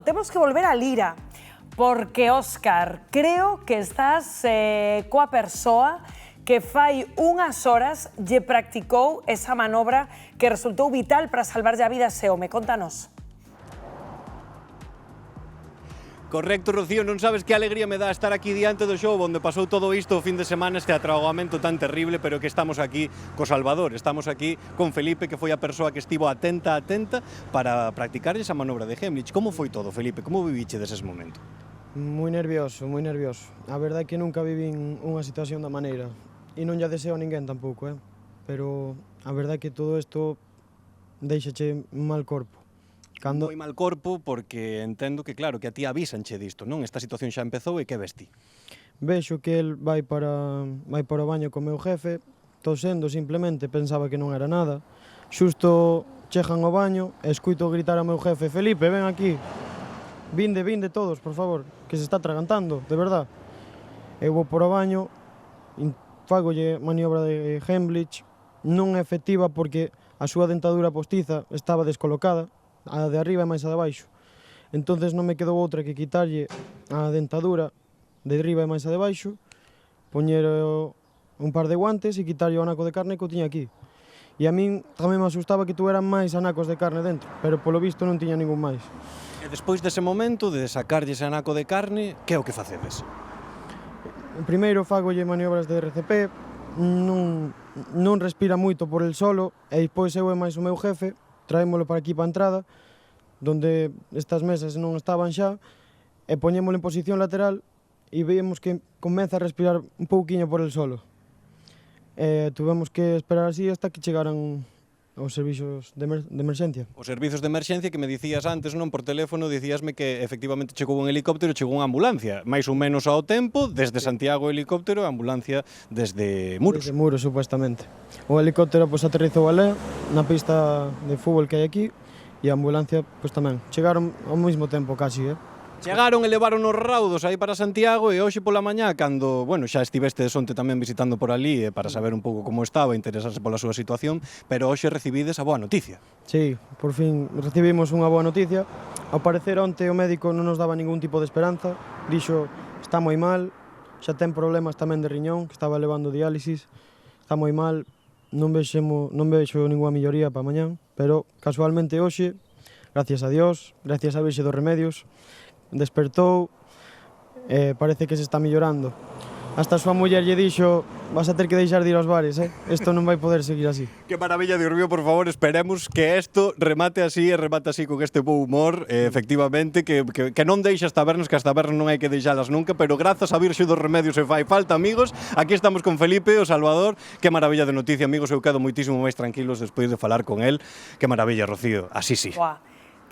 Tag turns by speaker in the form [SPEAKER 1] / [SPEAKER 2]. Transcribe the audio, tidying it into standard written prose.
[SPEAKER 1] temos que volver a Lira, porque, Óscar, creo que estás coa persoa que fai unhas horas lle practicou esa manobra que resultou vital para salvarlle a vida a ese home. Contanos.
[SPEAKER 2] Correcto, Rocío, non sabes que alegría me dá estar aquí diante do show onde pasou todo isto o fin de semana, este atragamento tan terrible, pero que estamos aquí co Salvador, estamos aquí con Felipe, que foi a persoa que estivo atenta para practicar esa manobra de Heimlich. Como foi todo, Felipe? Como viviche deses momentos?
[SPEAKER 3] Moi nervioso, moi nervioso. A verdade é que nunca vivín unha situación da maneira. E non lla deseo a ninguén tampouco, pero a verdade é que todo isto deixache mal corpo.
[SPEAKER 2] Moi mal corpo, porque entendo que, claro, que a ti avísanche disto, non? Esta situación xa empezou e que ves ti?
[SPEAKER 3] Vexo que el vai para o baño co meu jefe, tosendo simplemente, pensaba que non era nada. Xusto chegan ao baño e escuito gritar ao meu jefe: Felipe, ven aquí. Vinde todos, por favor, que se está atragantando, de verdad. Eu vou por o baño, fagolle maniobra de Heimlich, non é efectiva porque a súa dentadura postiza estaba descolocada, a de arriba e máis a de baixo. Entonces non me quedou outra que quitarlle a dentadura de arriba e máis a de baixo, poñer un par de guantes e quitarlle o anaco de carne que o tiña aquí. E a min tamén me asustaba que tuveran máis anacos de carne dentro, pero polo visto non tiña ningún máis.
[SPEAKER 2] E despois dese momento de sacarlle ese anaco de carne, que é o que facedes?
[SPEAKER 3] Primeiro fagolle maniobras de RCP, non respira moito por el solo, e despois eu e máis o meu jefe traémolo para aquí para a entrada, donde estas mesas non estaban xa, e poñémolo en posición lateral e vemos que comeza a respirar un pouquiño por el solo. Tuvemos que esperar así hasta que chegaran os servizos de emerxencia.
[SPEAKER 2] Os servizos de emerxencia que me dicías antes, non, por teléfono, dicíasme que efectivamente chegou un helicóptero e chegou unha ambulancia, máis ou menos ao tempo, desde Santiago o helicóptero, a ambulancia desde Muros.
[SPEAKER 3] Desde Muros, supuestamente. O helicóptero aterrizou alé, na pista de fútbol que hai aquí, e a ambulancia tamén. Chegaron ao mesmo tempo, casi,
[SPEAKER 2] Chegaron e levaron os raudos aí para Santiago e hoxe pola mañá, cando, xa estiveste de sonte tamén visitando por ali para saber un pouco como estaba, interesarse pola súa situación, pero hoxe recibides a boa noticia.
[SPEAKER 3] Sí, por fin recibimos unha boa noticia. Ao parecer, onte o médico non nos daba ningún tipo de esperanza, dixo, está moi mal, xa ten problemas tamén de riñón, que estaba levando diálisis, está moi mal, non vexo ninguna melloría para mañán, pero casualmente hoxe, gracias a Dios, gracias a Virxe dos Remedios, despertou e parece que se está mellorando. Hasta a súa muller lle dixo: vas a ter que deixar de ir aos bares, isto non vai poder seguir así.
[SPEAKER 2] Que maravilla, Dios mío, por favor, esperemos que isto remate así con este bo humor, efectivamente, que non deixe as tabernas, que as tabernas non hai que deixalas nunca, pero grazas a Virxe dos Remedios se fai falta, amigos. Aquí estamos con Felipe, o Salvador. Que maravilla de noticia, amigos, eu quedo moitísimo máis tranquilos despois de falar con el. Que maravilla, Rocío, así sí.
[SPEAKER 1] Buah.